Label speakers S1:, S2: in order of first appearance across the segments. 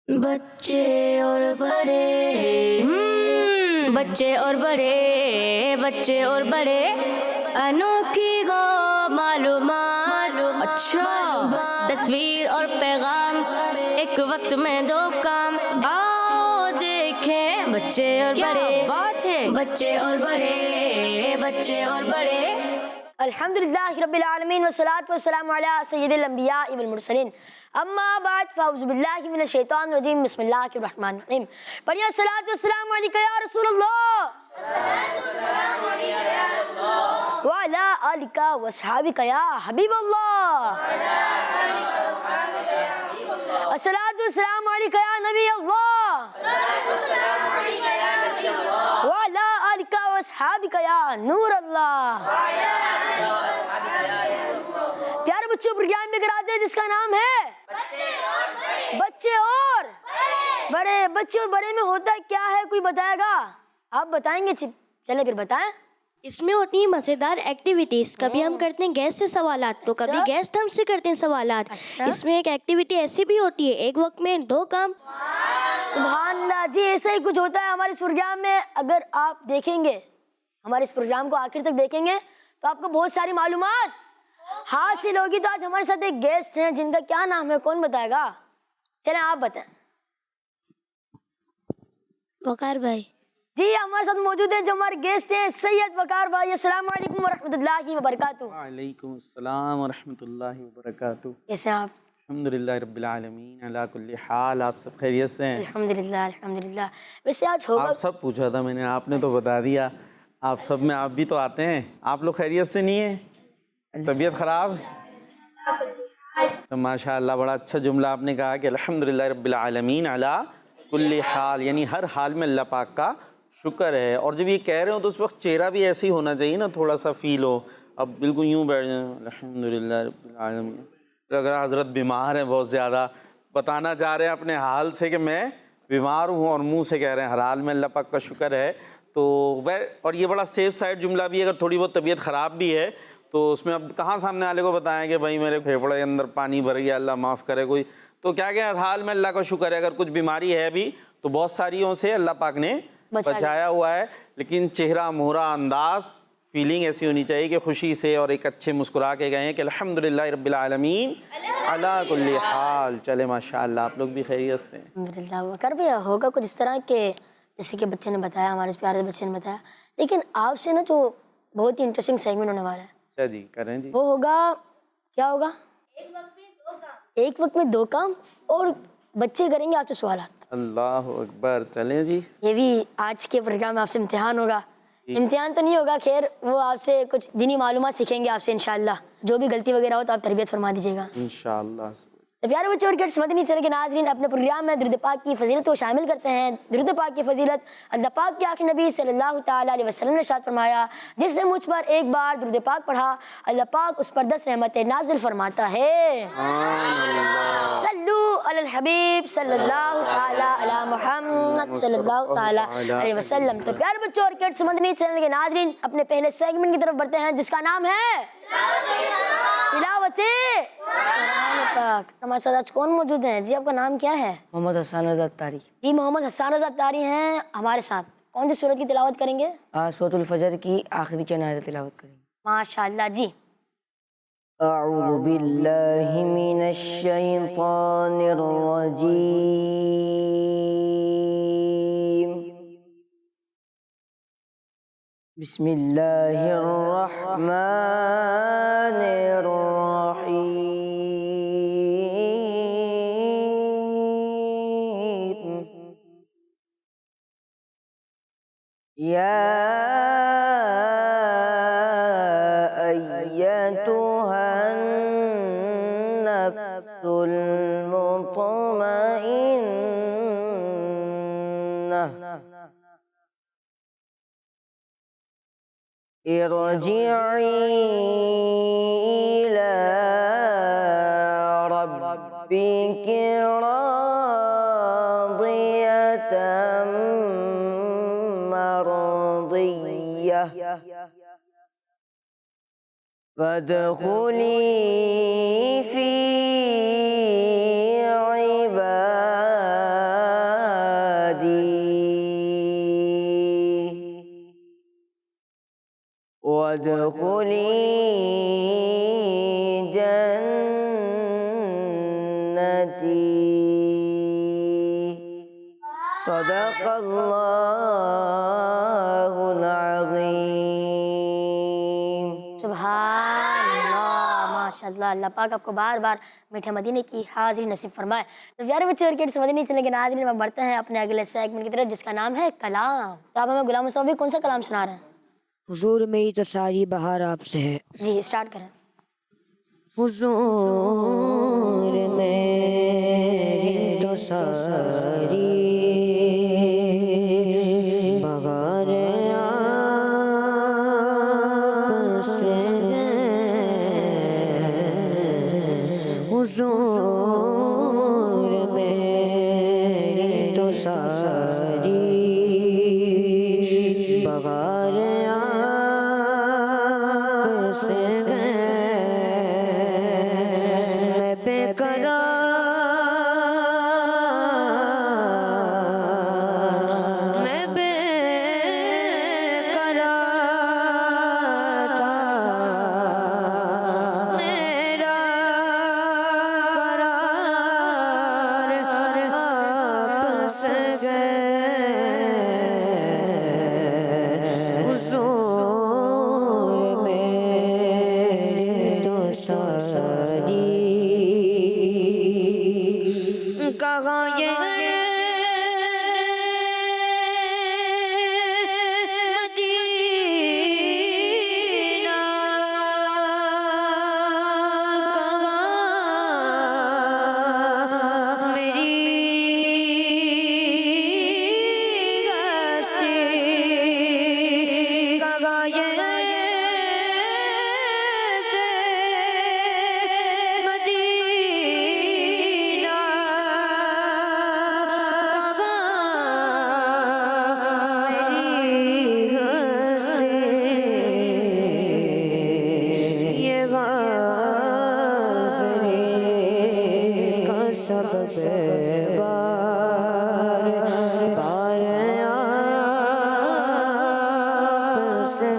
S1: بچے اور بڑے بچے اور بڑے بچے اور بڑے انوکھی گو معلومات اچھا تصویر اور پیغام ایک وقت میں دو کام آؤ دیکھیں بچے اور بڑے بات ہے بچے اور بڑے بچے اور بڑے
S2: الحمدللہ رب العالمین والصلاة والسلام علی سید الانبیاء والمرسلین اما بعد فاعوذ باللہ من الشیطان الرجیم بسم اللہ الرحمن الرحیم پڑھیے الصلاۃ والسلام علیکہ یا رسول اللہ وعلی آلکہ واصحابکہ یا حبیب اللہ الصلاۃ والسلام علیکہ یا نبی اللہ وعلی آلکہ واصحابکہ یا نور اللہ پیارے بچوں پروگرام میں حاضر ہے جس کا نام ہے بچے اور بڑے بچے اور بڑے میں ہوتا کیا ہے کوئی بتائے گا؟ آپ بتائیں گے؟ چلے پھر بتائیں۔
S3: اس میں ہوتی ہیں مزیدار ایکٹیویٹیز، کبھی ہم کرتے ہیں گیسٹ سے سوالات تو کبھی گیسٹ ہم سے کرتے ہیں سوالات۔ اس میں ایک ایکٹیویٹی ایسی بھی ہوتی ہے ایک وقت میں دو کام۔
S2: سبحان اللہ جی، ایسا ہی کچھ ہوتا ہے ہمارے اس پروگرام میں۔ اگر آپ دیکھیں گے ہمارے اس پروگرام کو آخر تک دیکھیں گے تو آپ کو بہت ساری معلومات حاصل ہوگی۔ تو آج ہمارے ساتھ ایک گیسٹ ہیں جن کا کیا نام ہے، کون بتائے گا؟ چلیں آپ بتائیں۔
S3: وقار بھائی
S2: جی ہمارے ساتھ موجود ہیں جو ہمارے گیسٹ ہیں سید وقار بھائی۔ السلام علیکم ورحمۃ اللہ وبرکاتہ۔
S4: وعلیکم السلام ورحمۃ اللہ وبرکاتہ۔
S2: کیسے ہیں آپ؟
S4: الحمدللہ رب العالمین علی کل حال۔ آپ سب خیریت سے ہیں؟
S2: الحمدللہ الحمدللہ۔ ویسے آج ہوگا
S4: آپ سب پوچھا تھا میں نے، آپ نے تو بتا دیا۔ آپ سب میں آپ بھی تو آتے ہیں، آپ لوگ خیریت سے نہیں ہیں؟ طبیعت خراب؟ تو ماشاء اللہ بڑا اچھا جملہ آپ نے کہا کہ الحمدللہ رب العالمین علی کل حال، یعنی ہر حال میں اللہ پاک کا شکر ہے۔ اور جب یہ کہہ رہے ہو تو اس وقت چہرہ بھی ایسے ہی ہونا چاہیے نا، تھوڑا سا فیل ہو۔ اب بالکل یوں بیٹھ جائیں الحمدللہ رب العالمین، اگر حضرت بیمار ہیں بہت زیادہ، بتانا چاہ رہے ہیں اپنے حال سے کہ میں بیمار ہوں اور منہ سے کہہ رہے ہیں ہر حال میں اللہ پاک کا شکر ہے، تو اور یہ بڑا سیف سائڈ جملہ بھی ہے۔ اگر تھوڑی بہت طبیعت خراب بھی ہے تو اس میں اب کہاں سامنے والے کو بتائیں کہ بھائی میرے پھیپھڑے کے اندر پانی بھر گیا اللہ معاف کرے کوئی، تو کیا کہ ہر حال میں اللہ کا شکر ہے۔ اگر کچھ بیماری ہے بھی تو بہت ساریوں سے اللہ پاک نے بچایا ہوا ہے، لیکن چہرہ مہرہ انداز فیلنگ ایسی ہونی چاہیے کہ خوشی سے اور ایک اچھے مسکرا کے گئے ہیں کہ الحمدللہ رب العالمین علی کل حال۔ چلے ماشاء اللہ آپ لوگ بھی خیریت سے ہیں؟
S2: الحمدللہ۔ وقار بھی ہوگا کچھ اس طرح کہ جیسے کہ بچے نے بتایا، ہمارے اس پیارے بچے نے بتایا، لیکن آپ سے نا جو بہت ہی انٹرسٹنگ سیگمنٹ ہونے والا ہے
S4: اچھا جی کریں جی۔
S2: وہ ہوگا، کیا ہوگا؟ ایک وقت میں دو کام، اور بچے کریں گے آپ سے سوالات۔
S4: اللہ اکبر، چلیں جی۔
S2: یہ بھی آج کے پروگرام میں آپ سے امتحان ہوگا۔ امتحان تو نہیں ہوگا، خیر وہ آپ سے کچھ دینی معلومات سیکھیں گے آپ سے انشاءاللہ۔ جو بھی غلطی وغیرہ ہو تو آپ تربیت فرما دیجیے گا
S4: انشاءاللہ۔
S2: تو پیارے بچوں اور کڈس مدنی چینل کے ناظرین، اپنے پروگرام میں درود پاک کی فضیلت کو شامل کرتے ہیں۔ درود پاک کی فضیلت اللہ پاک کے آخری نبی صلی اللہ تعالیٰ علیہ وسلم نے ارشاد فرمایا، جس نے مجھ پر ایک بار درود پاک پڑھا اللہ پاک اس پر 10 رحمتیں نازل فرماتا ہے۔ صلو علی الحبیب صلی اللہ تعالیٰ علی محمد صلی اللہ تعالیٰ علیہ وسلم۔ تو پیارے بچوں اور کڈس مدنی چینل کے ناظرین، اپنے پہلے سیگمنٹ کی طرف بڑھتے ہیں جس کا نام ہے تلاوت قرآن پاک۔ ہمارے ساتھ آج کون موجود ہیں؟ جی آپ کا نام کیا ہے؟
S5: محمد حسان رضا تاری۔
S2: جی محمد حسان رضا تاری ہیں ہمارے ساتھ۔ کون سی سورت کی تلاوت کریں گے؟
S5: سورۃ الفجر کی آخری چند آیتیں تلاوت کریں گے۔
S2: ماشاءاللہ جی۔
S5: اعوذ باللہ من الشیطان الرجیم، بسم اللہ الرحمن الرحیم، یا ایتھا النفس المطمئنہ ارجعی الی ربک راضیۃ مرضیہ فادخلی فی عبادی وادخلی جنتی. صدق اللہ العظیم.
S2: سبحان اللہ، ماشاء اللہ. اللہ پاک آپ کو بار بار میٹھے مدینے کی حاضری نصیب فرمائے. تو پیارے بچے اور کڈس، مدنی چینل کے ناظرین، ہم بڑھتے ہیں اپنے اگلے سیگمنٹ کی طرف جس کا نام ہے کلام. تو آپ ہمیں غلام مصطفی کون سا کلام سنا رہے ہیں؟
S6: حضور میری تو ساری بہار آپ سے ہے.
S2: جی اسٹارٹ کریں.
S6: حضور میری تو ساری بہار آپ سے ہے. حضور میری تو ساری بہار آپ سے ہے. میں بے قرار، میں بے قرار تھا. میرا قرار آپ سے گئے. حضور میری تو ساری کہاں یہ مدینہ، کہاں میری ہستی، کہاں یہ مدینہ، میری ہستی. یہ غازری کا سبب بار بار آپ سے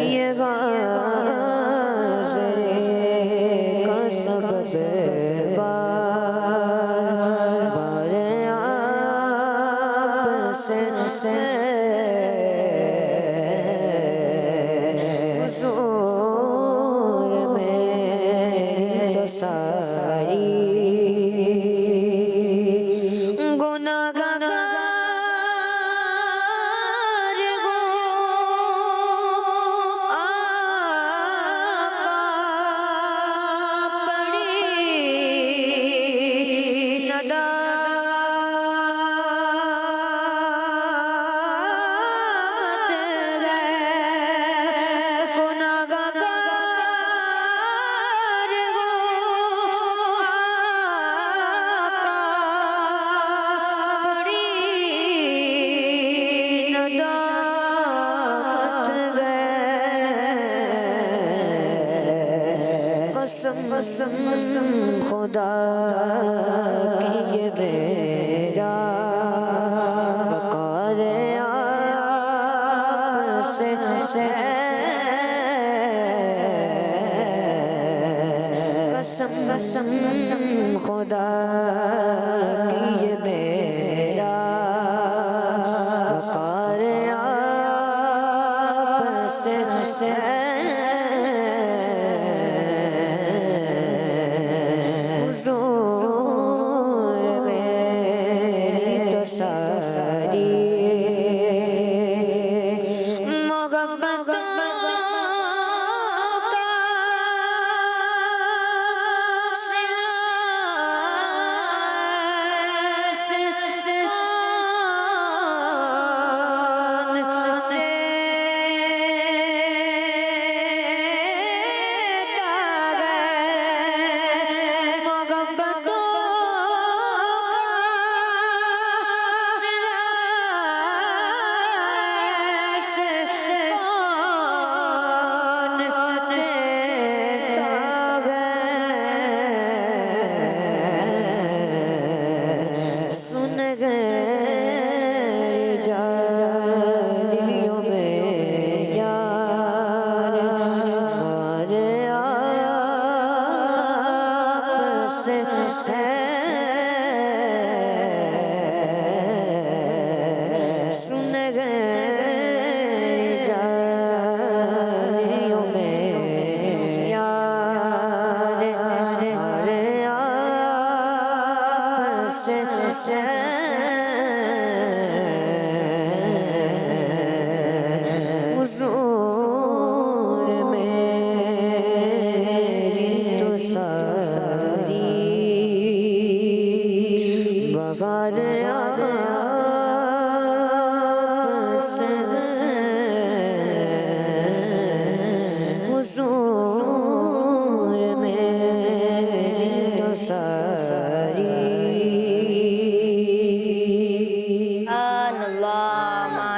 S6: یہ غازری کا سبب بار بار آپ سے حضور میری تو ساری گناہگار ہوں. آقا بڑی ندامت ہے. گناہگار قسم خدا کی یہ میرا وقار آپ سے قسم خدا کی یہ میرا وقار آپ سے حضور میری تو ساری محبتوں کا سلسلہ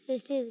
S7: 63।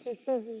S7: 63।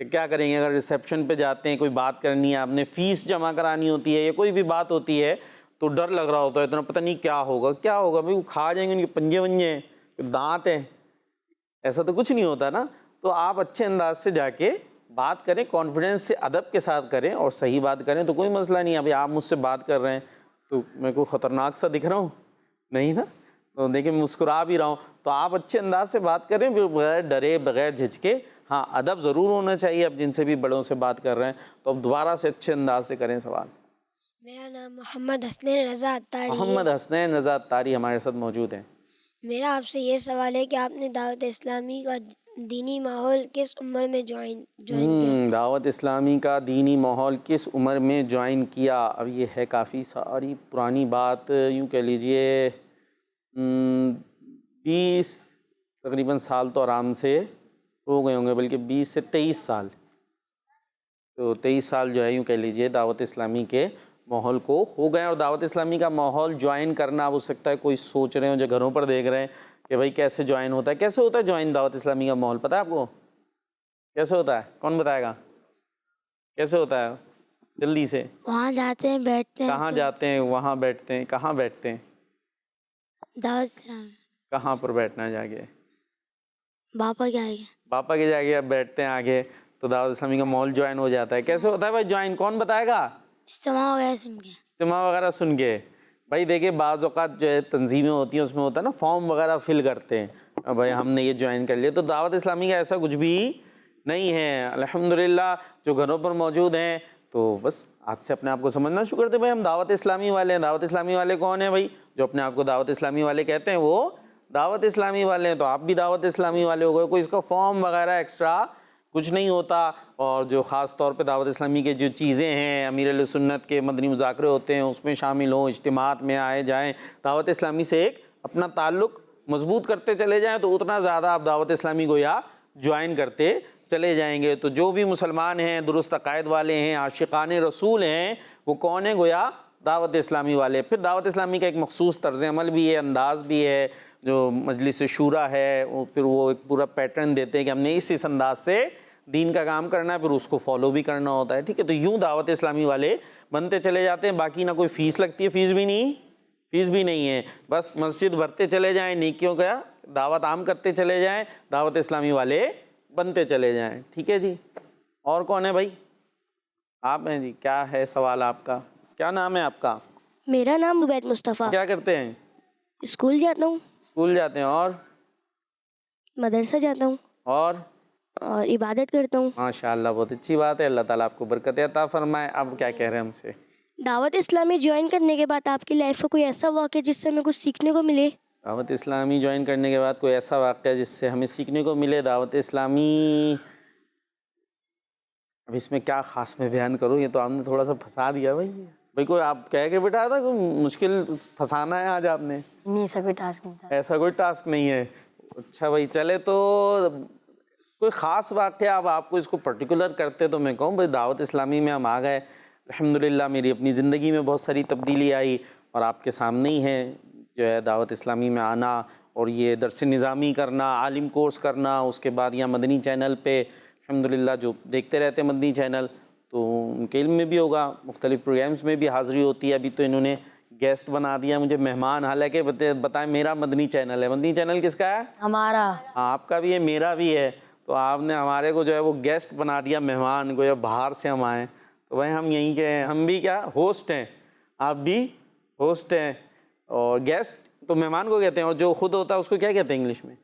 S4: کہ کیا کریں گے. اگر ریسیپشن پہ جاتے ہیں, کوئی بات کرنی ہے, آپ نے فیس جمع کرانی ہوتی ہے یا کوئی بھی بات ہوتی ہے تو ڈر لگ رہا ہوتا ہے, اتنا پتہ نہیں کیا ہوگا بھائی, وہ کھا جائیں گے, ان کے پنجے ونجے ہیں, دانت ہیں, ایسا تو کچھ نہیں ہوتا نا. تو آپ اچھے انداز سے جا کے بات کریں, کانفیڈنس سے ادب کے ساتھ کریں اور صحیح بات کریں, تو کوئی مسئلہ نہیں ہے. ابھی آپ مجھ سے بات کر رہے ہیں تو میں کوئی خطرناک سا دکھ رہا ہوں نہیں نا, تو دیکھیں مسکرا بھی رہا ہوں, تو آپ اچھے انداز سے بات کریں بغیر ڈرے بغیر جھجکے. ہاں ادب ضرور ہونا چاہیے, اب جن سے بھی بڑوں سے بات کر رہے ہیں تو اب دوبارہ سے اچھے انداز سے کریں سوال.
S7: میرا نام محمد حسنین رضا اتاری ہے.
S4: محمد حسنین رضا اتاری ہمارے ساتھ موجود ہیں.
S7: میرا آپ سے یہ سوال ہے کہ آپ نے دعوت اسلامی کا دینی ماحول کس عمر میں جوائن کیا؟
S4: دعوت اسلامی کا دینی ماحول کس عمر میں جوائن کیا؟ اب یہ ہے کافی ساری پرانی بات, یوں کہہ لیجئے 20 تقریباً سال تو آرام سے ہو گئے ہوں گے, بلکہ 20 سے 23 سال. تو 23 سال جو ہے یوں کہہ لیجئے دعوت اسلامی کے ماحول کو ہو گئے. اور دعوت اسلامی کا ماحول جوائن کرنا, ہو سکتا ہے کوئی سوچ رہے ہوں جو گھروں پر دیکھ رہے ہیں کہ بھائی کیسے جوائن ہوتا ہے, کیسے ہوتا ہے جوائن دعوت اسلامی کا ماحول, پتہ ہے آپ کو کیسے ہوتا ہے؟ کون بتائے گا کیسے ہوتا ہے جلدی سے؟
S7: وہاں جاتے ہیں, بیٹھتے ہیں.
S4: کہاں جاتے ہیں؟ وہاں بیٹھتے ہیں. کہاں بیٹھتے ہیں؟
S7: دعوت اسلامی.
S4: کہاں پر بیٹھنا ہے جا کے؟
S7: باپا کے آگے.
S4: باپا کے جا کے اب بیٹھتے ہیں آگے, تو دعوت اسلامی کا ماحول جوائن ہو جاتا ہے. کیسے ہوتا ہے بھائی جوائن, کون بتائے گا؟
S7: اجتماع وغیرہ سن کے.
S4: اجتماع وغیرہ سن کے. بھائی دیکھیں بعض اوقات جو ہے تنظیمیں ہوتی ہیں, اس میں ہوتا ہے نا فارم وغیرہ فل کرتے ہیں, بھائی ہم نے یہ جوائن کر لیا. تو دعوت اسلامی کا ایسا کچھ بھی نہیں ہے. الحمدللہ جو گھروں پر موجود ہیں تو بس آج سے اپنے آپ کو سمجھنا شروع کرتے ہیں بھائی ہم دعوت اسلامی والے ہیں. دعوت اسلامی والے کون ہیں بھائی؟ جو اپنے آپ کو دعوت اسلامی والے کہتے ہیں وہ دعوت اسلامی والے ہیں. تو آپ بھی دعوت اسلامی والے ہو گئے. کوئی اس کا فارم وغیرہ ایکسٹرا کچھ نہیں ہوتا. اور جو خاص طور پہ دعوت اسلامی کے جو چیزیں ہیں, امیر علیہ سنت کے مدنی مذاکرے ہوتے ہیں, اس میں شامل ہوں, اجتماعات میں آئے جائیں, دعوت اسلامی سے ایک اپنا تعلق مضبوط کرتے چلے جائیں, تو اتنا زیادہ آپ دعوت اسلامی کو یا جوائن کرتے چلے جائیں گے. تو جو بھی مسلمان ہیں, درست عقائد والے ہیں, عاشقان رسول ہیں, وہ کون ہیں؟ گویا دعوت اسلامی والے. پھر دعوت اسلامی کا ایک مخصوص طرز عمل بھی ہے, انداز بھی ہے, جو مجلس شورا ہے پھر وہ ایک پورا پیٹرن دیتے ہیں کہ ہم نے اس انداز سے دین کا کام کرنا ہے, پھر اس کو فالو بھی کرنا ہوتا ہے. ٹھیک ہے, تو یوں دعوت اسلامی والے بنتے چلے جاتے ہیں. باقی نہ کوئی فیس لگتی ہے, فیس بھی نہیں ہے, بس مسجد بھرتے چلے جائیں, نیکیوں کا دعوت عام کرتے چلے جائیں, دعوت اسلامی والے بنتے چلے جائیں. ٹھیک ہے جی. اور کون ہے بھائی؟ آپ ہیں جی. کیا ہے سوال آپ کا؟ کیا نام ہے آپ کا؟
S3: میرا نام عبید مصطفیٰ.
S4: کیا کرتے ہیں؟
S3: اسکول جاتا ہوں.
S4: اسکول جاتے ہیں. اور
S3: مدرسہ جاتا ہوں.
S4: اور
S3: عبادت کرتا ہوں.
S4: ماشاءاللہ, بہت اچھی بات ہے. اللہ تعالیٰ آپ کو برکت عطا فرمائے. اب کیا کہہ رہے ہیں ہم سے؟
S3: دعوت اسلامی جوائن کرنے کے بعد آپ کی لائف میں کوئی ایسا واقعہ جس سے ہمیں کچھ سیکھنے کو ملے؟
S4: دعوت اسلامی جوائن کرنے کے بعد کوئی ایسا واقعہ جس سے ہمیں سیکھنے کو ملے؟ دعوت اسلامی, اب اس میں کیا خاص میں بیان کروں, یہ تو آپ نے تھوڑا سا پھنسا دیا بھائی. کوئی آپ کہہ کے بٹھایا تھا کوئی مشکل پھنسانا ہے آج آپ نے؟
S2: نہیں, ایسا کوئی ٹاسک نہیں تھا.
S4: ایسا کوئی ٹاسک نہیں ہے. اچھا بھائی, چلے تو کوئی خاص واقعہ اب آپ کو اس کو پرٹیکولر کرتے تو میں کہوں بھائی دعوت اسلامی میں ہم آ گئے. الحمدللہ میری اپنی زندگی میں بہت ساری تبدیلی آئی, اور آپ کے سامنے ہی ہے جو ہے دعوت اسلامی میں آنا اور یہ درس نظامی کرنا, عالم کورس کرنا, اس کے بعد یہاں مدنی چینل پہ الحمدللہ جو دیکھتے رہتے ہیں مدنی چینل, تو ان کے علم میں بھی ہوگا, مختلف پروگرامز میں بھی حاضری ہوتی ہے. ابھی تو انہوں نے گیسٹ بنا دیا مجھے, مہمان. حالانکہ بتائیں میرا مدنی چینل ہے. مدنی چینل کس کا ہے؟
S2: ہمارا.
S4: ہاں, آپ کا بھی ہے, میرا بھی ہے. تو آپ نے ہمارے کو جو ہے وہ گیسٹ بنا دیا, مہمان کو, یا باہر سے ہم آئیں. تو بھائی ہم یہیں کے ہیں, ہم بھی کیا ہوسٹ ہیں, آپ بھی ہوسٹ ہیں. اور گیسٹ تو مہمان کو کہتے ہیں, اور جو خود ہوتا ہے اس کو کیا کہتے ہیں انگلش میں؟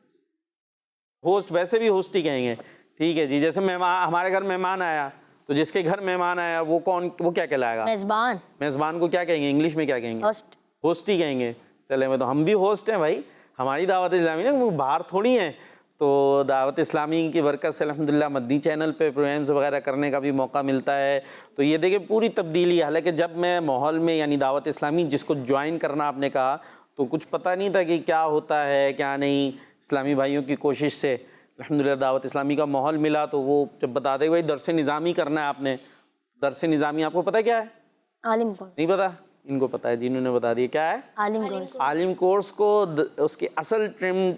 S4: ہوسٹ. ویسے بھی ہوسٹ ہی کہیں گے. ٹھیک ہے جی. جیسے مہمان, ہمارے گھر مہمان آیا, تو جس کے گھر مہمان آیا وہ کون, وہ کیا کہلائے گا؟
S2: میزبان.
S4: میزبان کو کیا کہیں گے انگلش میں؟ کیا کہیں گے؟
S2: ہوسٹ.
S4: ہوسٹ ہی کہیں گے. چلے میں تو ہم بھی ہوسٹ ہیں بھائی. ہماری دعوت اسلامی نا وہ باہر تھوڑی ہیں. تو دعوت اسلامی کی برکت سے الحمدللہ مدنی چینل پہ پروگرامز وغیرہ کرنے کا بھی موقع ملتا ہے. تو یہ دیکھیں پوری تبدیلی. حالانکہ جب میں ماحول میں یعنی دعوت اسلامی جس کو جوائن کرنا آپ نے کہا, تو کچھ پتہ نہیں تھا کہ کیا ہوتا ہے کیا نہیں. اسلامی بھائیوں کی کوشش سے الحمدللہ دعوت اسلامی کا ماحول ملا. تو وہ جب بتا دے بھائی درس نظامی کرنا ہے آپ نے, درس نظامی آپ کو پتہ کیا ہے؟
S2: عالم کورس.
S4: نہیں پتہ؟ ان کو پتہ ہے جی, انہوں نے بتا دیا. کیا ہے؟
S2: عالم کورس.
S4: عالم کورس کو اس کی اصل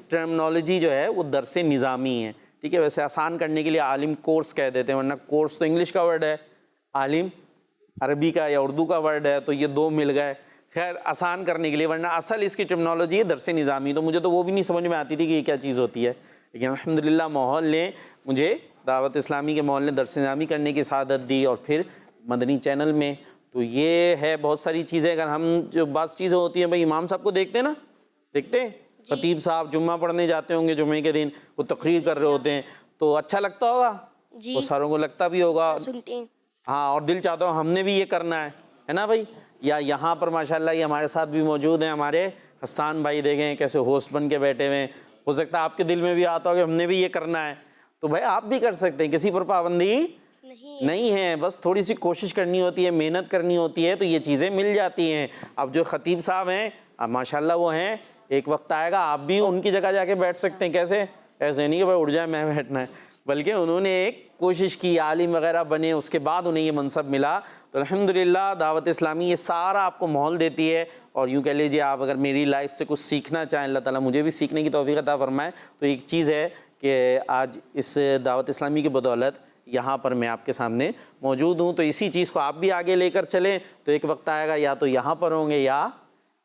S4: ٹرمنالوجی جو ہے وہ درس نظامی ہے. ٹھیک ہے. ویسے آسان کرنے کے لیے عالم کورس کہہ دیتے ہیں، ورنہ کورس تو انگلش کا ورڈ ہے، عالم عربی کا یا اردو کا ورڈ ہے، تو یہ دو مل گئے. خیر آسان کرنے کے لیے، ورنہ اصل اس کی ٹرمنالوجی ہے درس نظامی. تو مجھے تو وہ بھی نہیں سمجھ میں آتی تھی کہ یہ کیا چیز ہوتی ہے، لیکن الحمدللہ ماحول نے مجھے، دعوت اسلامی کے ماحول نے درس نظامی کرنے کی سعادت دی، اور پھر مدنی چینل میں. تو یہ ہے بہت ساری چیزیں. اگر ہم جو بعض چیزیں ہوتی ہیں بھائی، امام صاحب کو دیکھتے ہیں نا، دیکھتے ہیں خطیب صاحب جمعہ پڑھنے جاتے ہوں گے جمعے کے دن، وہ تقریر کر رہے ہوتے ہیں، تو اچھا لگتا ہوگا،
S3: جی
S4: وہ ساروں کو لگتا بھی ہوگا.
S3: سنتے ہیں.
S4: ہاں، اور دل چاہتا ہو ہم نے بھی یہ کرنا ہے نا بھائی. یا یہاں پر ماشاءاللہ یہ ہمارے ساتھ بھی موجود ہیں ہمارے حسان بھائی، دیکھیں کیسے ہوسٹ بن کے بیٹھے ہوئے ہیں. ہو سکتا ہے آپ کے دل میں بھی آتا ہو کہ ہم نے بھی یہ کرنا ہے، تو بھائی آپ بھی کر سکتے ہیں، کسی پر پابندی نہیں ہے. بس تھوڑی سی کوشش کرنی ہوتی ہے، محنت کرنی ہوتی ہے، تو یہ چیزیں مل جاتی ہیں. اب جو خطیب صاحب ہیں اب ماشاءاللہ وہ ہیں، ایک وقت آئے گا آپ بھی ان کی جگہ جا کے بیٹھ سکتے ہیں. کیسے؟ ایسے نہیں کہ بھائی اٹھ جائے میں بیٹھنا ہے، بلکہ انہوں نے ایک کوشش کی، عالم وغیرہ بنے، اس کے بعد انہیں یہ منصب ملا. تو الحمدللہ دعوت اسلامی یہ سارا آپ کو ماحول دیتی ہے. اور یوں کہہ لیجیے آپ اگر میری لائف سے کچھ سیکھنا چاہیں، اللہ تعالیٰ مجھے بھی سیکھنے کی توفیق عطا فرمائے، تو ایک چیز ہے کہ آج اس دعوت اسلامی کی بدولت یہاں پر میں آپ کے سامنے موجود ہوں. تو اسی چیز کو آپ بھی آگے لے کر چلیں، تو ایک وقت آئے گا یا تو یہاں پر ہوں گے یا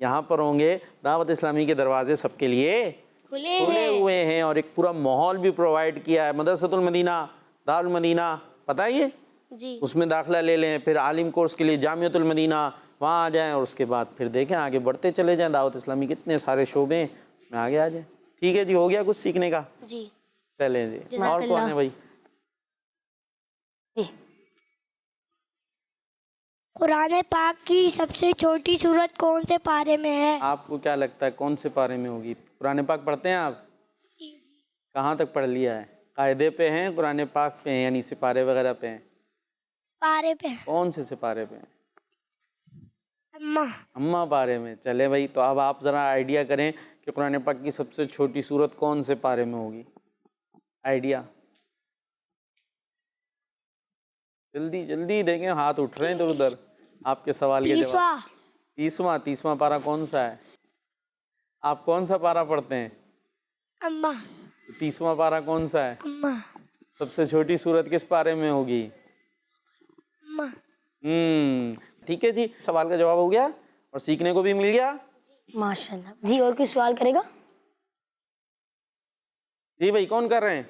S4: یہاں پر ہوں گے. دعوت اسلامی کے دروازے سب کے لیے کھلے ہوئے ہیں، اور ایک پورا ماحول بھی پرووائڈ کیا ہے. مدرسۃ المدینہ، دارالمدینہ، پتہ ہی ہے،
S3: جی
S4: اس میں داخلہ لے لیں. پھر عالم کورس کے لیے جامعۃ المدینہ، وہاں آ جائیں، اور اس کے بعد پھر دیکھیں آگے بڑھتے چلے جائیں. دعوت اسلامی کے اتنے سارے شعبے ہیں، میں آگے آ جائیں. ٹھیک ہے جی، ہو گیا کچھ سیکھنے کا؟
S3: جی
S4: چلیں جی.
S3: جزاک
S4: اور کون
S3: اللہ.
S4: ہے بھائی؟
S2: جی
S7: قرآن پاک کی سب سے چھوٹی سورت کون سے پارے میں ہے؟
S4: آپ کو کیا لگتا ہے کون سے پارے میں ہوگی؟ قرآن پاک پڑھتے ہیں آپ؟ کہاں تک پڑھ لیا ہے؟ قاعدے پہ ہیں، قرآن پاک پہ ہیں، یعنی سپارے وغیرہ پہ ہیں؟
S7: پارے پہ
S4: کون سے سپارے پہ ہیں؟
S7: اماں.
S4: اماں پارے میں. چلے بھائی، تو اب آپ ذرا آئیڈیا کریں کہ قرآن پاک کی سب سے چھوٹی سورت کون سے پارے میں ہوگی؟ آئیڈیا جلدی جلدی دیکھیں، ہاتھ اٹھ رہے ہیں ادھر ادھر آپ کے سوال کے جواب. تیسواں پارہ کون سا ہے؟ آپ کون سا پارہ پڑھتے ہیں؟
S7: اماں.
S4: تیسواں پارہ کون سا ہے؟
S7: اماں.
S4: سب سے چھوٹی سورت کس پارے میں ہوگی؟
S7: اماں.
S4: ٹھیک ہے جی، سوال کا جواب ہو گیا اور سیکھنے کو بھی مل گیا.
S2: ماشاءاللہ. جی اور کوئی سوال کرے گا؟
S4: جی بھائی کون کر رہے ہیں؟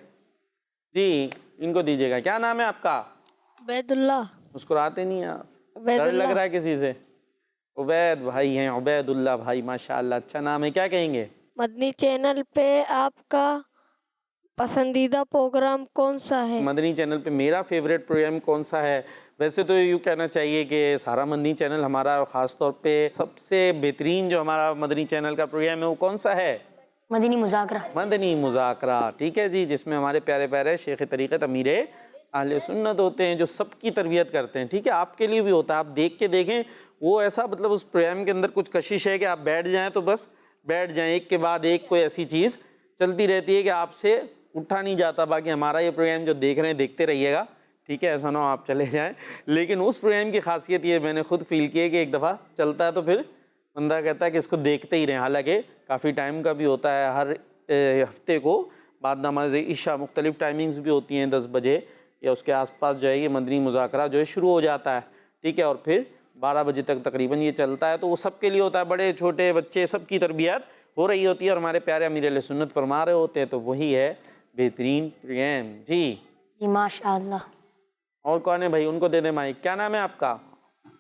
S4: جی ان کو دیجیے گا. کیا نام ہے آپ کا؟
S6: عبید اللہ.
S4: مسکراتے نہیں آپ،
S6: عبید
S4: ڈر لگ
S6: اللہ.
S4: رہا ہے کسی سے؟ عبید بھائی ہیں، عبید اللہ بھائی، ماشاءاللہ اچھا نام ہے. کیا کہیں گے؟
S6: مدنی چینل پہ آپ کا پسندیدہ پروگرام کون سا ہے؟
S4: مدنی چینل پہ میرا فیوریٹ پروگرام کون سا ہے؟ ویسے تو یوں کہنا چاہیے کہ سارا مدنی چینل ہمارا، خاص طور پہ سب سے بہترین جو ہمارا مدنی چینل کا پروگرام ہے وہ کون سا ہے؟
S2: مدنی مذاکرہ.
S4: مدنی مذاکرہ. ٹھیک ہے جی، جس میں ہمارے پیارے پیارے شیخ طریقت امیر اہل سنت ہوتے ہیں جو سب کی تربیت کرتے ہیں. ٹھیک ہے، آپ کے لیے بھی ہوتا ہے، آپ دیکھ کے دیکھیں. وہ ایسا مطلب اس پروگرام کے اندر کچھ کشش ہے کہ آپ بیٹھ جائیں تو بس بیٹھ جائیں، ایک کے بعد ایک کوئی ایسی چیز چلتی رہتی ہے کہ آپ سے اٹھا نہیں جاتا. باقی ہمارا یہ پروگرام جو دیکھ رہے ہیں دیکھتے رہیے گا، ٹھیک ہے، ایسا نہ ہو آپ چلے جائیں. لیکن اس پروگرام کی خاصیت یہ میں نے خود فیل کی ہے کہ ایک دفعہ چلتا ہے تو پھر بندہ کہتا ہے کہ اس کو دیکھتے ہی رہیں. حالانکہ کافی ٹائم کا بھی ہوتا ہے، ہر ہفتے کو بعد نماز عشاء مختلف ٹائمنگز بھی ہوتی ہیں، 10 بجے یا اس کے آس پاس جو ہے یہ مدنی مذاکرہ جو ہے شروع ہو جاتا ہے. ٹھیک ہے، اور پھر 12 بجے تک تقریباً یہ چلتا ہے. تو وہ سب کے لیے ہوتا ہے، بڑے چھوٹے بچے سب کی تربیت ہو رہی ہوتی ہے، اور ہمارے پیارے امیر اہل سنت فرما رہے ہوتے ہیں. تو وہی ہے بہترین پروگرام. جی
S2: جی ماشاءاللہ.
S4: اور کون ہے بھائی؟ ان کو دے دیں مائک. کیا نام ہے آپ کا؟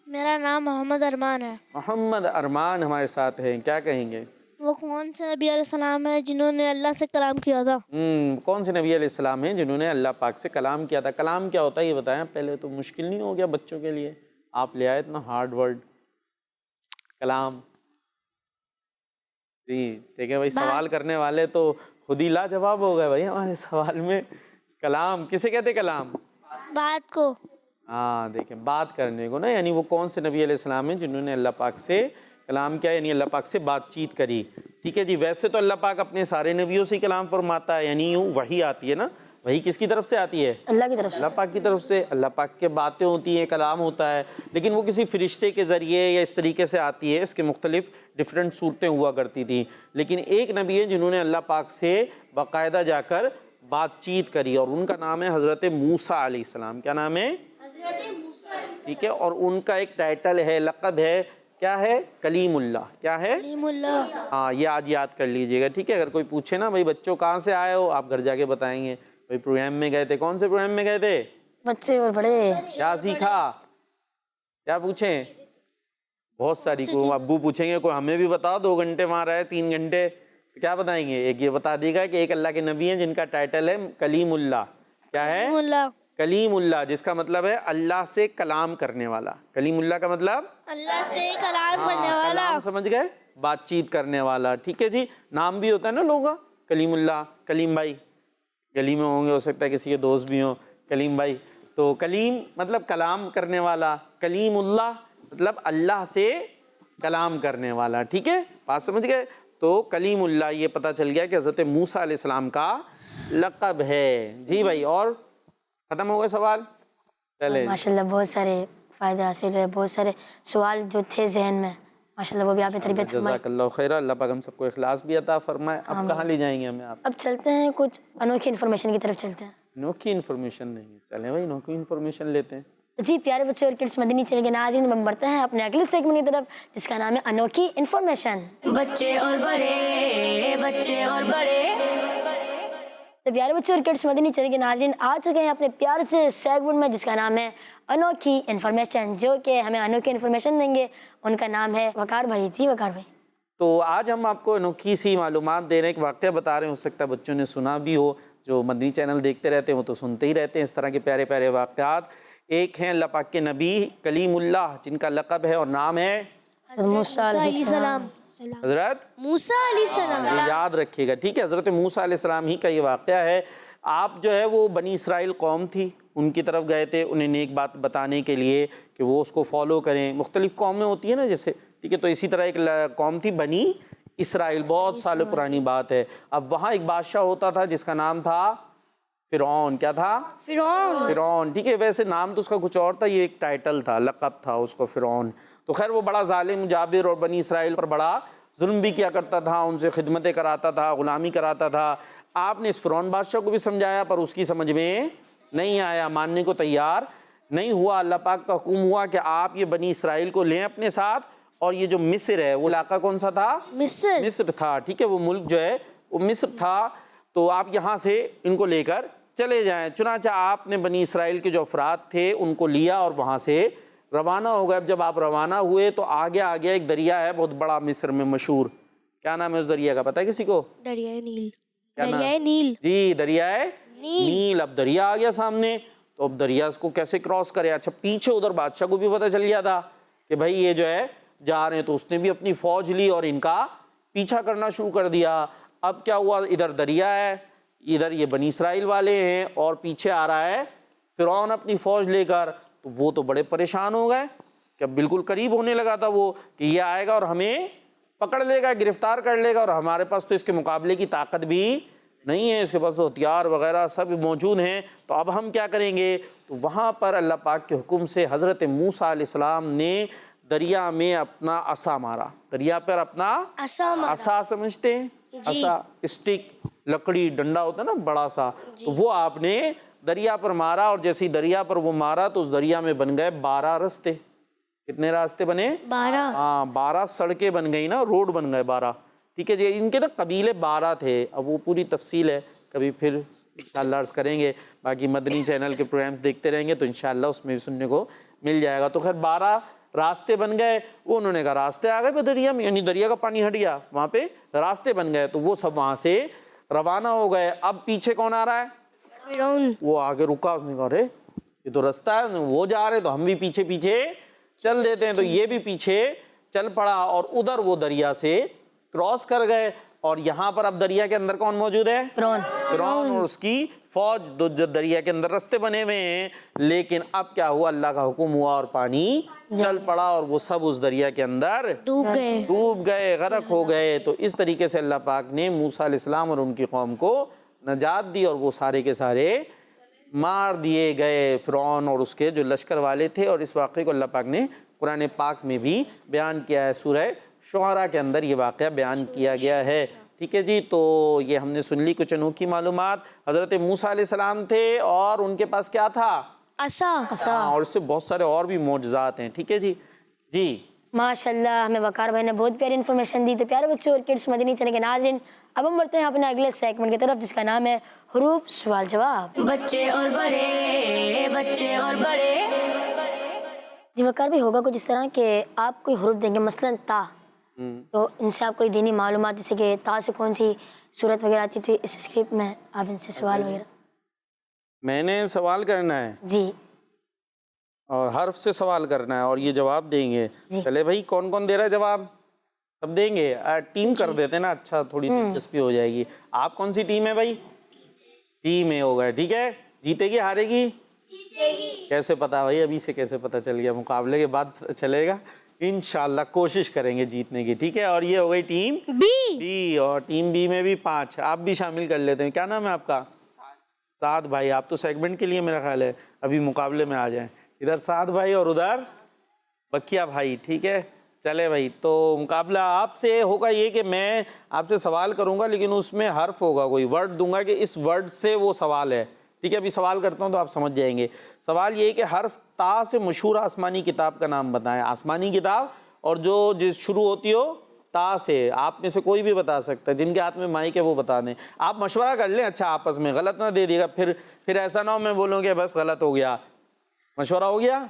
S7: میرا نام محمد ارمان ہے.
S4: محمد ارمان ہمارے ساتھ ہیں. کیا کہیں گے؟
S7: وہ کون سے نبی علیہ السلام ہے جنہوں نے اللہ سے کلام کیا تھا؟
S4: کون سے نبی علیہ السلام ہیں جنہوں نے اللہ پاک سے کلام کیا تھا؟ کلام کیا ہوتا ہے یہ بتائیں پہلے. تو مشکل نہیں ہو گیا بچوں کے لیے؟ آپ لے آئے اتنا ہارڈ ورڈ کلام. جی دیکھیں بھائی، سوال کرنے والے تو خود ہی لاجواب ہو گئے بھائی ہمارے سوال میں. کلام کسے کہتے؟ کلام
S7: بات کو.
S4: ہاں دیکھیں، بات کرنے کو نا. یعنی وہ کون سے نبی علیہ السلام ہیں جنہوں نے اللہ پاک سے کلام کیا، یعنی اللہ پاک سے بات چیت کری. ٹھیک ہے جی. ویسے تو اللہ پاک اپنے سارے نبیوں سے کلام فرماتا ہے، یعنی یوں وحی آتی ہے نا. وحی کس کی طرف سے آتی ہے؟
S2: اللہ کی طرف سے.
S4: اللہ پاک کی طرف سے. اللہ پاک کے باتیں ہوتی ہیں، کلام ہوتا ہے، لیکن وہ کسی فرشتے کے ذریعے یا اس طریقے سے آتی ہے. اس کے مختلف ڈیفرنٹ صورتیں ہوا کرتی تھیں. لیکن ایک نبی ہے جنہوں نے اللہ پاک سے باقاعدہ جا کر بات چیت کری، اور ان کا نام ہے حضرت موسیٰ علیہ السلام. کیا نام ہے؟ ٹھیک ہے. اور ان کا ایک ٹائٹل ہے، لقب ہے، کیا ہے؟ کلیم اللہ. کیا ہے؟
S6: کلیم اللہ.
S4: ہاں یہ آج یاد کر لیجئے گا. ٹھیک ہے. اگر کوئی پوچھے نا بھائی بچوں کہاں سے آئے ہو، آپ گھر جا کے بتائیں گے بھائی پروگرام میں گئے تھے. کون سے پروگرام میں گئے تھے؟
S2: بچے اور بڑے.
S4: کیا سیکھا؟ کیا پوچھیں؟ بہت ساری. کو ابو پوچھیں گے کوئی ہمیں بھی بتاؤ 2 گھنٹے وہاں رہے 3 گھنٹے، کیا بتائیں گے؟ ایک یہ بتا دے گا کہ ایک اللہ کے نبی ہیں جن کا ٹائٹل ہے کلیم اللہ. کیا ہے؟
S6: کلیم اللہ.
S4: کلیم اللہ، جس کا مطلب ہے اللہ سے کلام کرنے والا. کلیم اللہ کا مطلب
S6: اللہ سے کلام کرنے والا.
S4: کلام سمجھ گئے؟ بات چیت کرنے والا. ٹھیک ہے جی. نام بھی ہوتا ہے نا لوگوں کا، کلیم اللہ، کلیم بھائی. گلی میں ہوں گے، ہو سکتا ہے کسی کے دوست بھی ہوں، کلیم بھائی. تو کلیم مطلب کلام کرنے والا، کلیم اللہ مطلب اللہ سے کلام کرنے والا. ٹھیک ہے، بات سمجھ گئے؟ تو کلیم اللہ یہ پتہ چل گیا کہ حضرت موسیٰ علیہ السلام کا لقب ہے. جی بھائی، اور ختم ہو گئے سوال؟ چلے
S2: ماشاءاللہ بہت سارے فائدے حاصل ہوئے، بہت سارے سوال جو تھے ذہن میں ماشاءاللہ وہ بھی آپ نے تربیت فرمائی.
S4: جزاک اللہ خیر. اللہ پاک ہم سب کو اخلاص بھی عطا فرمائے. اب کہاں لے جائیں گے ہمیں آپ؟
S2: اب چلتے ہیں کچھ انوکھی انفارمیشن کی طرف چلتے ہیں.
S4: انوکھی انفارمیشن نہیں ہے، چلیں بھائی انوکھی انفارمیشن لیتے ہیں.
S2: جی پیارے بچے اور کڈس مدنی چینل کے ناظرین، ہم بڑھتے ہیں اپنے اگلے سیگمنٹ کی طرف جس کا نام ہے انوکھی انفارمیشن.
S1: بچے اور بڑے، بچے اور بڑے.
S2: تو پیارے بچے اور کڈس مدنی چینل کے ناظرین آ چکے ہیں اپنے پیار سے سیگمنٹ میں جس کا نام ہے انوکھی انفارمیشن. جو کہ ہمیں انوکھی انفارمیشن دیں گے ان کا نام ہے وقار بھائی. جی وقار بھائی.
S4: تو آج ہم آپ کو انوکھی سی معلومات دے رہے ہیں. ایک واقعہ بتا رہے ہیں، ہو سکتا ہے بچوں نے سنا بھی ہو، جو مدنی چینل دیکھتے رہتے ہیں وہ تو سنتے ہی رہتے ہیں اس طرح کے پیارے پیارے واقعات. ایک ہیں اللہ پاک کے نبی کلیم اللہ جن کا لقب ہے اور نام ہے
S2: موسیٰ علیہ السلام.
S4: حضرت
S3: موسیٰ علیہ السلام.
S4: یاد رکھیے گا. ٹھیک ہے، حضرت موسیٰ علیہ السلام ہی کا یہ واقعہ ہے. آپ جو ہے وہ بنی اسرائیل قوم تھی، ان کی طرف گئے تھے انہیں نیک بات بتانے کے لیے کہ وہ اس کو فالو کریں. مختلف قومیں ہوتی ہیں نا جیسے، ٹھیک ہے، تو اسی طرح ایک قوم تھی بنی اسرائیل، بہت سال پرانی بات ہے. اب وہاں ایک بادشاہ ہوتا تھا جس کا نام تھا فرعون. کیا تھا؟ فرعون. ٹھیک ہے، ویسے نام تو اس کا کچھ اور تھا، یہ ایک ٹائٹل تھا، لقب تھا اس کو فرعون. تو خیر وہ بڑا ظالم جابر اور بنی اسرائیل پر بڑا ظلم بھی کیا کرتا تھا، ان سے خدمتیں کراتا تھا، غلامی کراتا تھا. آپ نے اس فرعون بادشاہ کو بھی سمجھایا پر اس کی سمجھ میں نہیں آیا، ماننے کو تیار نہیں ہوا. اللہ پاک کا حکم ہوا کہ آپ یہ بنی اسرائیل کو لیں اپنے ساتھ، اور یہ جو مصر ہے وہ علاقہ کون سا تھا؟ مصر تھا. ٹھیک ہے، وہ ملک جو ہے وہ مصر تھا. تو آپ یہاں سے ان کو لے کر چلے جائیں. چنانچہ آپ نے بنی اسرائیل کے جو افراد تھے ان کو لیا اور وہاں سے روانہ ہو گئے. جب آپ روانہ ہوئے تو آگے ایک دریا ہے بہت بڑا مصر میں مشہور. کیا نام ہے اس دریا کا، پتہ ہے کسی کو؟
S3: دریائے نیل.
S4: دریائے نیل. جی دریائے نیل. اب دریا آ گیا سامنے، تو اب دریا اس کو کیسے کراس کرے؟ اچھا پیچھے ادھر بادشاہ کو بھی پتہ چل گیا تھا کہ بھائی یہ جو ہے جا رہے ہیں، تو اس نے بھی اپنی فوج لی اور ان کا پیچھا کرنا شروع کر دیا. اب کیا ہوا، ادھر دریا ہے، ادھر یہ بنی اسرائیل والے ہیں اور پیچھے آ رہا ہے فرعون اپنی فوج لے کر. تو وہ تو بڑے پریشان ہو گئے کہ اب بالکل قریب ہونے لگا تھا وہ کہ یہ آئے گا اور ہمیں پکڑ لے گا، گرفتار کر لے گا، اور ہمارے پاس تو اس کے مقابلے کی طاقت بھی نہیں ہے، اس کے پاس تو ہتھیار وغیرہ سب موجود ہیں. تو اب ہم کیا کریں گے؟ تو وہاں پر اللہ پاک کے حکم سے حضرت موسیٰ علیہ السلام نے دریا میں اپنا عصا مارا. دریا پر اپنا عصا سمجھتے ہیں؟ عصا اسٹک، لکڑی، ڈنڈا ہوتا ہے نا بڑا سا. تو وہ آپ نے دریا پر مارا، اور جیسے ہی دریا پر وہ مارا تو اس دریا میں بن گئے 12 راستے. کتنے راستے بنے؟ 12. ہاں 12 سڑکیں بن گئی نا، روڈ بن گئے 12. ٹھیک ہے جی. ان کے نا قبیلے 12 تھے. اب وہ پوری تفصیل ہے کبھی پھر انشاءاللہ عرض کریں گے. باقی مدنی چینل کے پروگرامز دیکھتے رہیں گے تو انشاءاللہ اس میں بھی سننے کو مل جائے گا. تو خیر 12 راستے بن گئے. وہ انہوں نے کہا راستے آ گئے دریا میں، یعنی دریا کا پانی ہٹ گیا، وہاں پہ راستے بن گئے. تو وہ سب وہاں سے روانہ ہو گئے. اب پیچھے کون آ رہا ہے؟ فرعون. وہ آگے رکا، اس نے کہا ارے یہ تو رستہ ہے، وہ جا رہے تو ہم بھی پیچھے پیچھے چل دیتے ہیں. تو یہ بھی پیچھے چل پڑا اور ادھر وہ دریا سے کراس کر گئے. اور یہاں پر اب دریا کے اندر کون موجود ہے؟ فرعون اور اس کی فوج. دریا کے اندر رستے بنے ہوئے ہیں، لیکن اب کیا ہوا، اللہ کا حکم ہوا اور پانی چل پڑا اور وہ سب اس دریا کے اندر ڈوب گئے، غرق ہو گئے. تو اس طریقے سے اللہ پاک نے موسیٰ علیہ السلام اور ان کی قوم کو نجات دی اور وہ سارے کے سارے مار دیے گئے، فرعون اور اس کے جو لشکر والے تھے. اور اس واقعے کو اللہ پاک نے قرآن پاک میں بھی بیان کیا ہے. سورہ شعراء کے اندر یہ واقعہ بیان کیا گیا ہے. ٹھیک ہے جی. تو یہ ہم نے سن لی کچھ انوکھی معلومات. حضرت موسیٰ علیہ السلام تھے اور ان کے پاس کیا تھا؟
S3: عصا.
S4: اور اس سے بہت سارے اور بھی معجزات ہیں. ٹھیک ہے جی. جی
S2: ماشاءاللہ ہمیں وقار بھائی نے بہت پیاری انفارمیشن دی. تو پیارے بچوں اور کڈس مدنی چینل کے ناظرین، اب ہم بڑھتے ہیں اپنے اگلے سیگمنٹ کی طرف جس کا نام ہے حروف سوال جواب.
S1: بچے اور بڑے، بچے اور بڑے.
S2: جی وقار بھائی، ہوگا کچھ اس طرح کہ آپ کوئی حروف دیں گے، مثلاً تا، تو ان سے آپ کوئی دینی معلومات جیسے کہ تا سے کون سی صورت وغیرہ آتی تھی، اس اسکرپٹ میں آپ ان سے سوال وغیرہ.
S4: میں نے سوال کرنا ہے
S2: جی
S4: اور حرف سے سوال کرنا ہے اور یہ جواب دیں گے.
S2: جی.
S4: چلے بھائی، کون کون دے رہا ہے جواب؟ سب دیں گے. ٹیم کر دیتے نا، اچھا تھوڑی دلچسپی ہو جائے گی. آپ کون سی ٹیم ہے بھائی؟ ٹیم اے ہو گئے. ٹھیک ہے. جیتے گی ہارے گی؟ کیسے پتا بھائی؟ ابھی سے کیسے پتا چل گیا؟ مقابلے کے بعد چلے گا. انشاءاللہ کوشش کریں گے جیتنے کی. ٹھیک ہے. اور یہ ہو گئی ٹیم بی، اور ٹیم بی میں بھی 5 آپ بھی شامل کر لیتے ہیں. کیا نام ہے آپ کا؟ سعد بھائی. آپ تو سیگمنٹ کے لیے میرا خیال ہے ابھی مقابلے میں آ جائیں. ادھر سعد بھائی اور ادھر بکیا بھائی. ٹھیک ہے. چلے بھائی، تو مقابلہ آپ سے ہوگا یہ کہ میں آپ سے سوال کروں گا لیکن اس میں حرف ہوگا، کوئی ورڈ دوں گا کہ اس ورڈ سے وہ سوال ہے. ٹھیک ہے. ابھی سوال کرتا ہوں تو آپ سمجھ جائیں گے. سوال یہ ہے کہ حرف تا سے مشہور آسمانی کتاب کا نام بتائیں. آسمانی کتاب، اور جو جس شروع ہوتی ہو تا سے. آپ میں سے کوئی بھی بتا سکتا ہے. جن کے ہاتھ میں مائک ہے وہ بتا دیں. آپ مشورہ کر لیں اچھا آپس میں، غلط نہ دے دیے گا. پھر ایسا نہ ہو میں بولوں کہ بس غلط ہو گیا. مشورہ ہو گیا؟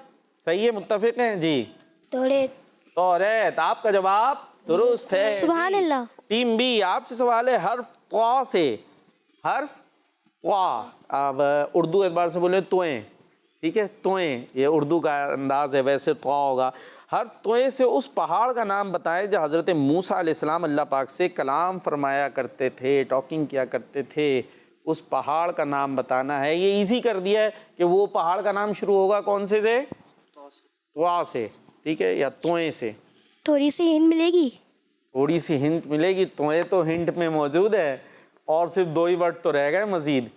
S4: صحیح ہے، متفق ہیں جی. توریت. آپ کا جواب درست ہے.
S3: سبحان اللہ.
S4: ٹیم بی، آپ سے سوال ہے حرف طا سے. حرف طا. اب اردو اعتبار سے بولے توئیں. ٹھیک ہے. توئیں، یہ اردو کا انداز ہے، ویسے طا ہوگا. حرف توئیں سے اس پہاڑ کا نام بتائیں جو حضرت موسیٰ علیہ السلام اللہ پاک سے کلام فرمایا کرتے تھے، ٹاکنگ کیا کرتے تھے. اس پہاڑ کا نام بتانا ہے. یہ ایزی کر دیا ہے کہ وہ پہاڑ کا نام شروع ہوگا کون سے؟ طا سے. ٹھیک ہے. یا توئیں سے.
S3: تھوڑی سی ہنٹ ملے گی؟
S4: تھوڑی سی ہنٹ ملے گی. توئیں تو ہنٹ میں موجود ہے اور صرف 2 ہی ورڈ تو رہ گئے مزید.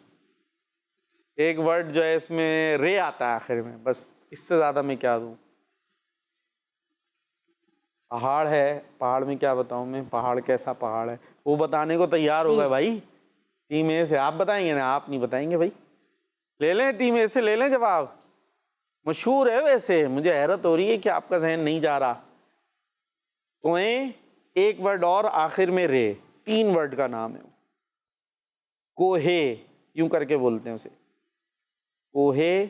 S4: ایک ورڈ جو ہے اس میں رے آتا ہے آخر میں، بس اس سے زیادہ میں کیا دوں. پہاڑ ہے. پہاڑ میں کیا بتاؤں میں؟ پہاڑ کیسا پہاڑ ہے وہ بتانے کو تیار ہوگا بھائی. ٹیم اے سے آپ بتائیں گے نا، آپ نہیں بتائیں گے بھائی. لے لیں ٹیم اے سے، لے لیں جواب. مشہور ہے ویسے، مجھے حیرت ہو رہی ہے کہ آپ کا ذہن نہیں جا رہا. توئیں، ایک ورڈ اور آخر میں رے. 3 ورڈ کا نام ہے. کوہے، یوں کر کے بولتے ہیں اسے. کوہے.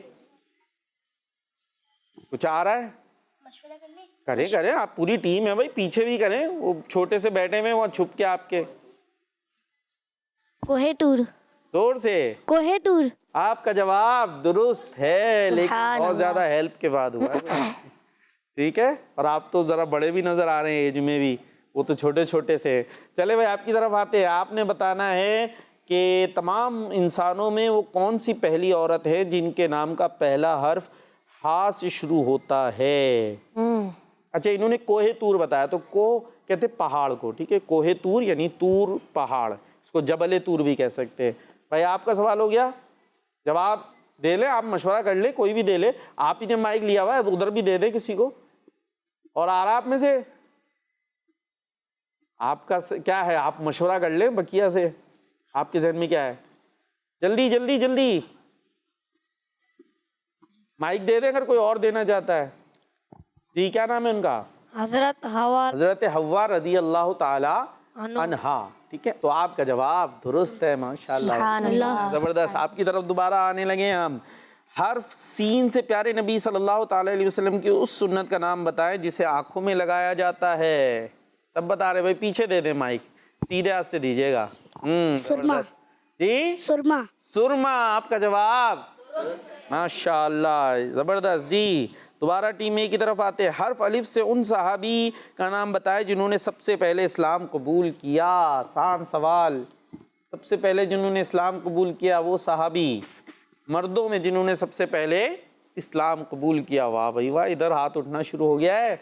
S4: کچھ آ رہا ہے؟ کریں آپ پوری ٹیم ہے بھائی. پیچھے بھی کریں، وہ چھوٹے سے بیٹھے ہوئے وہاں چھپ کے آپ کے.
S3: کوہ طور.
S4: زور سے.
S3: کوہ طور.
S4: آپ کا جواب درست ہے، لیکن بہت زیادہ ہیلپ کے بعد ہوا ہے. ٹھیک ہے. اور آپ تو ذرا بڑے بھی نظر آ رہے ہیں ایج میں بھی، وہ تو چھوٹے چھوٹے سے. چلے بھائی آپ کی طرف آتے ہیں. آپ نے بتانا ہے کہ تمام انسانوں میں وہ کون سی پہلی عورت ہے جن کے نام کا پہلا حرف ہا سے شروع ہوتا ہے. اچھا، انہوں نے کوہ طور بتایا تو کو کہتے پہاڑ کو. ٹھیک ہے. کوہ طور یعنی طور پہاڑ، اس کو جبل طور بھی کہہ سکتے ہیں. بھائی آپ کا سوال ہو گیا. جواب دے لیں، آپ مشورہ کر لیں، کوئی بھی دے لے. آپ ہی نے مائک لیا ہوا ہے ادھر بھی دے دیں کسی کو. اور آ رہا آپ میں سے آپ کا کیا ہے؟ آپ مشورہ کر لیں بکیا سے. آپ کے ذہن میں کیا ہے؟ جلدی جلدی جلدی مائک دے دیں اگر کوئی اور دینا چاہتا ہے. جی کیا نام ہے ان کا؟
S6: حضرت حوا.
S4: حضرت حوا رضی اللہ تعالی عنہا. ٹھیک ہے. تو آپ کا جواب درست ہے. ماشاءاللہ، زبردست. آپ کی طرف دوبارہ آنے لگے ہیں ہم. حرف سین سے پیارے نبی صلی اللہ تعالی علیہ وسلم کی اس سنت کا نام بتائیں جسے آنکھوں میں لگایا جاتا ہے. سب بتا رہے بھائی، پیچھے دے دیں مائک، سیدھے ہاتھ سے دیجیے گا.
S7: سرما.
S4: جی
S7: سرما.
S4: سرما. آپ کا جواب ماشاءاللہ زبردست. جی دوبارہ ٹیم اے کی طرف آتے ہیں. حرف الف سے ان صحابی کا نام بتائے جنہوں نے سب سے پہلے اسلام قبول کیا. آسان سوال. سب سے پہلے جنہوں نے اسلام قبول کیا وہ صحابی، مردوں میں جنہوں نے سب سے پہلے اسلام قبول کیا. واہ بھائی واہ، ادھر ہاتھ اٹھنا شروع ہو گیا ہے.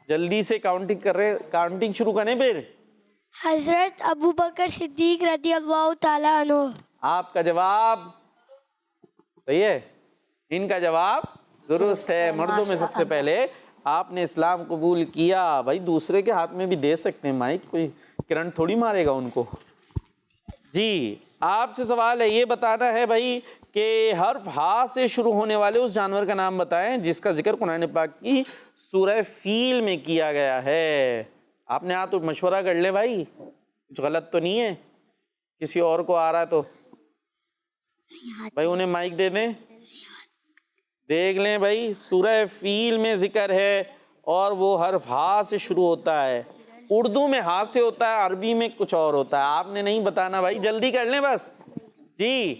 S4: جلدی سے کاؤنٹنگ کر رہے، کاؤنٹنگ شروع کریں. پھر
S7: حضرت ابو بکر صدیق رضی اللہ تعالیٰ عنہ.
S4: آپ کا جواب صحیح ہے. ان کا جواب درست ہے. مردوں میں سب سے پہلے آپ نے اسلام قبول کیا. بھائی دوسرے کے ہاتھ میں بھی دے سکتے ہیں مائک, کوئی کرنٹ تھوڑی مارے گا ان کو. جی آپ سے سوال ہے, یہ بتانا ہے بھائی کہ حرف ہا سے شروع ہونے والے اس جانور کا نام بتائیں جس کا ذکر قرآن پاک کی سورہ فیل میں کیا گیا ہے. آپ نے تو مشورہ کر لیں بھائی, کچھ غلط تو نہیں ہے, کسی اور کو آ رہا ہے تو بھائی انہیں مائک دے دیں. دیکھ لیں بھائی, سورہ فیل میں ذکر ہے اور وہ حرف ہا سے شروع ہوتا ہے. اردو میں ہا سے ہوتا ہے, عربی میں کچھ اور ہوتا ہے. آپ نے نہیں بتانا بھائی, جلدی کر لیں بس. جی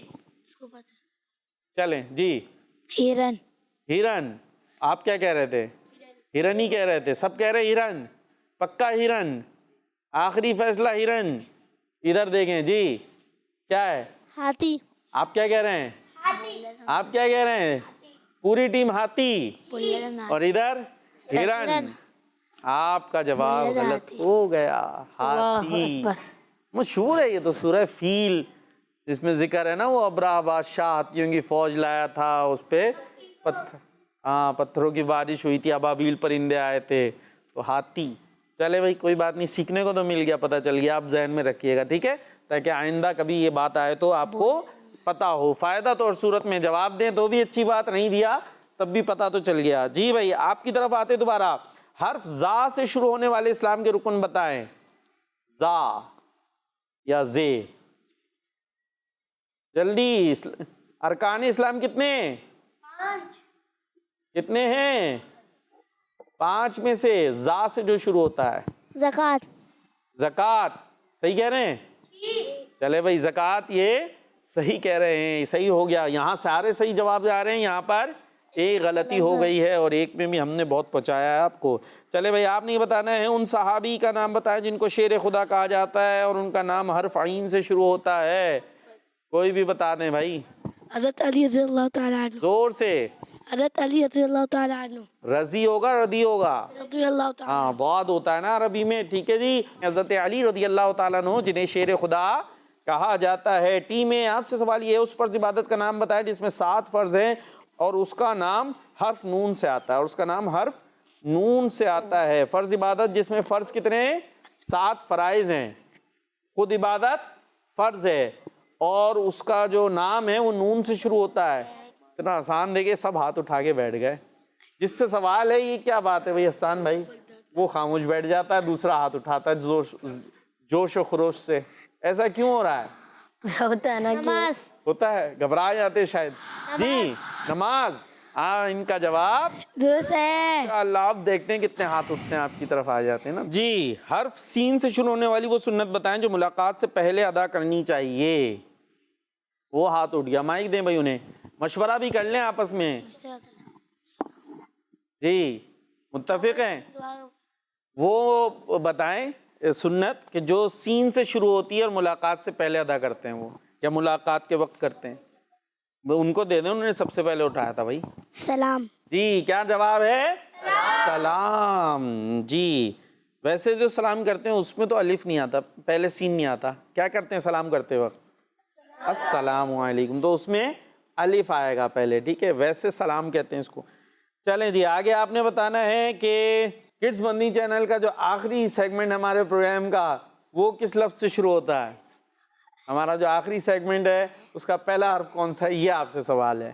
S4: چلیں. جی
S7: ہرن.
S4: ہرن. آپ کیا کہہ رہے تھے؟ ہرن ہی کہہ رہے تھے, سب کہہ رہے ہرن, پکا ہرن, آخری فیصلہ ہرن. ادھر دیکھیں. جی کیا ہے؟
S7: ہاتھی.
S4: آپ کیا کہہ رہے ہیں؟ آپ کیا کہہ رہے ہیں؟ پوری ٹیم ہاتھی, اور ادھر ہرن. آپ کا جواب غلط ہو گیا, ہاتھی. مشہور ہے یہ تو سورہ فیل, جس میں ذکر ہے نا وہ ابرہہ بادشاہ ہاتھیوں کی فوج لایا تھا, اس پہ پتھروں کی بارش ہوئی تھی, ابابیل پرندے آئے تھے, تو ہاتھی. چلے بھائی کوئی بات نہیں, سیکھنے کو تو مل گیا, پتہ چل گیا. آپ ذہن میں رکھیے گا, ٹھیک ہے, تاکہ آئندہ کبھی یہ بات آئے تو آپ کو پتہ ہو. فائدہ تو اور صورت میں جواب دیں تو بھی اچھی بات, نہیں دیا تب بھی پتہ تو چل گیا. جی بھائی آپ کی طرف آتے دوبارہ. حرف زا سے شروع ہونے والے اسلام کے رکن بتائیں. زا یا زے, جلدی. ارکان اسلام کتنے ہیں؟ کتنے ہیں؟ 5 میں سے زا سے جو شروع ہوتا ہے.
S7: زکوٰۃ.
S4: زکوٰۃ. صحیح کہہ رہے ہیں؟ چلے بھائی زکوٰۃ یہ صحیح کہہ رہے ہیں, صحیح ہو گیا. یہاں سارے صحیح جواب آ رہے ہیں, یہاں پر ایک غلطی ہو گئی ہے, اور ایک میں بھی ہم نے بہت پہنچایا ہے آپ کو. چلے بھائی آپ نہیں بتانا ہے, ان صحابی کا نام بتائیں جن کو شیر خدا کہا جاتا ہے اور ان کا نام حرف عین سے شروع ہوتا ہے. کوئی بھی بتا دیں بھائی.
S7: حضرت علی رضی اللہ تعالیٰ عنہ.
S4: زور سے.
S7: حضرت علی رضی اللہ تعالیٰ عنہ.
S4: رضی ہوگا ردی ہوگا؟
S7: رضی اللہ تعالیٰ.
S4: ہاں بعد ہوتا ہے نا عربی میں, ٹھیک ہے جی. حضرت علی رضی اللہ تعالیٰ عنہ جنہیں شیر خدا کہا جاتا ہے. ٹیم میں آپ سے سوال یہ ہے, اس فرض عبادت کا نام بتائیں جس میں 7 فرض ہیں اور اس کا نام حرف نون سے آتا ہے, اور اس کا نام حرف نون سے آتا ہے. فرض عبادت جس میں فرض کتنے ہیں؟ 7 فرائض ہیں. خود عبادت فرض ہے اور اس کا جو نام ہے وہ نون سے شروع ہوتا ہے. اتنا آسان دیکھیں, سب ہاتھ اٹھا کے بیٹھ گئے. جس سے سوال ہے یہ کیا بات ہے بھائی حسان بھائی, وہ خاموش بیٹھ جاتا ہے, دوسرا ہاتھ اٹھاتا ہے جوش و خروش سے. ایسا کیوں ہو رہا ہے؟
S2: ہوتا ہے نا کہ
S4: ہوتا ہے, گھبرا جاتے شاید. جی نماز. ہاں ان کا جواب
S7: درست ہے.
S4: اللہ. آپ دیکھتے ہیں کتنے ہاتھ اٹھتے ہیں آپ کی طرف آ جاتے ہیں نا. جی حرف سین سے شروع ہونے والی وہ سنت بتائیں جو ملاقات سے پہلے ادا کرنی چاہیے. وہ ہاتھ اٹھ گیا, مائک دیں بھائی انہیں, مشورہ بھی کر لیں آپس میں. جی متفق ہیں؟ وہ بتائیں سنت کہ جو سین سے شروع ہوتی ہے اور ملاقات سے پہلے ادا کرتے ہیں, وہ یا ملاقات کے وقت کرتے ہیں. ان کو دے دیں, انہوں نے سب سے پہلے اٹھایا تھا بھائی.
S7: سلام.
S4: جی کیا جواب ہے؟ سلام. جی ویسے جو سلام کرتے ہیں اس میں تو الف نہیں آتا, پہلے سین نہیں آتا. کیا کرتے ہیں سلام کرتے وقت؟ السلام علیکم, تو اس میں الف آئے گا پہلے, ٹھیک ہے. ویسے سلام کہتے ہیں اس کو. چلیں جی آگے آپ نے بتانا ہے کہ کڈس مدنی چینل کا جو آخری سیگمنٹ ہمارے پروگرام کا وہ کس لفظ سے شروع ہوتا ہے. ہمارا جو آخری سیگمنٹ ہے اس کا پہلا حرف کون سا ہے, یہ آپ سے سوال ہے.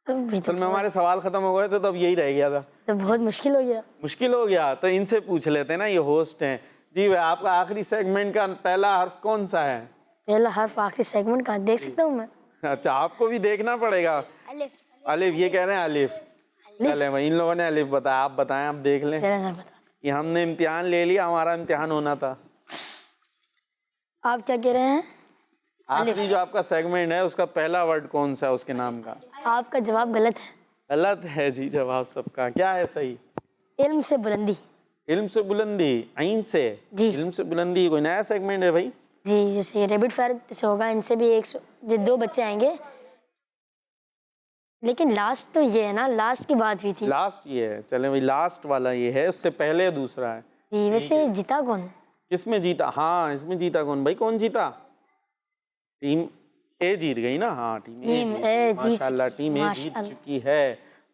S4: اصل میں ہمارے سوال ختم ہو گئے تھے تو اب یہی رہ گیا تھا.
S2: تو بہت مشکل ہو گیا.
S4: مشکل ہو گیا تو ان سے پوچھ لیتے ہیں نا, یہ ہوسٹ ہیں. جی بھائی آپ کا آخری سیگمنٹ کا پہلا حرف کون سا ہے؟
S2: پہلا حرف آخری سیگمنٹ کا دیکھ سکتا ہوں میں؟
S4: اچھا آپ کو بھی دیکھنا پڑے گا. الف. یہ کہہ رہے ہیں الف. چلیں بھائی ان لوگوں نے الف بتایا, آپ بتائیں, آپ دیکھ لیں. یہ ہم نے امتحان لے لیا, ہمارا امتحان ہونا تھا.
S2: آپ کیا کہہ رہے ہیں؟
S4: آخری جو آپ کا سیگمنٹ ہے اس کا پہلا ورڈ کون سا ہے اس کے نام کا؟
S2: آپ کا جواب غلط ہے.
S4: غلط ہے جی جواب سب کا. کیا ہے صحیح؟
S2: علم سے بلندی.
S4: علم سے بلندی, عین سے.
S2: جی
S4: علم سے بلندی کوئی نیا سیگمنٹ ہے بھائی؟
S2: جی جیسے ریبٹ فائر سے ہوگا, ان سے بھی 2 بچے آئیں گے, لیکن لاسٹ تو یہ ہے نا, لاسٹ کی بات ہوئی تھی.
S4: لاسٹ یہ ہے. چلیں بھائی لاسٹ والا یہ ہے, اس سے پہلے دوسرا ہے.
S2: جی ویسے جیتا کون؟
S4: کس میں جیتا؟ ہاں اس میں جیتا کون بھائی؟ کون جیتا؟ ٹیم اے جیت گئی نا. ہاں ٹیم اے
S2: جیت
S4: ماشاء اللہ ٹیم اے جیت چکی ہے.